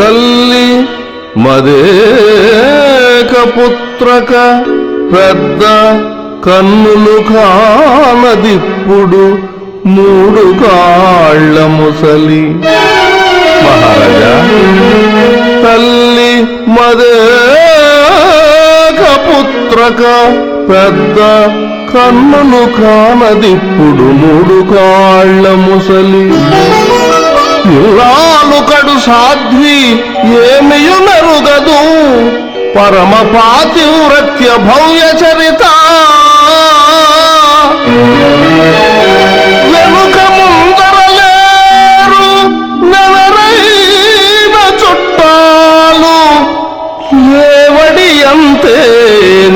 తల్లి మదేక పుత్రక పెద్ద కన్నులు కానదిప్పుడు మూడు కాళ్ళ ముసలి. మహారాజా, తల్లి మదేక పుత్రక పెద్ద కన్నులు కానదిప్పుడు మూడు కాళ్ళ ముసలి. ఇల్లాలు కడు సాధ్వి ఏమియు మెరుగదు పరమ పాతివ్రత్య భవ్య చరిత. వెనుక ముందరలేరు నెవరైన చుట్టాలు లేవడి అంతే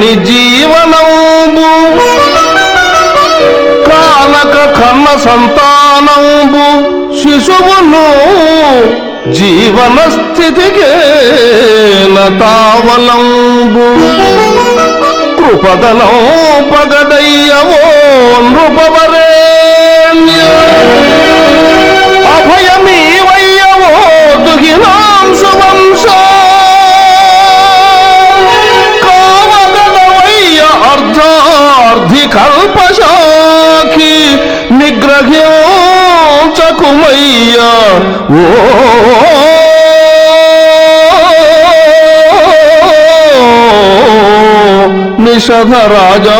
ని జీవనంబు కానక కన్న సంతానంబు శిశువును జీవన స్థితికే తావలంబు. కృపదలం పగడయ్యవో నృపవరేణ్య అభయమీవయ్యవో దుహినాంశు వంశ కావగదవయ్య అర్ధార్థి కల్పశాఖి నిగ్రహ్యోచకుమయ్య ఓ నిషధ రాజా.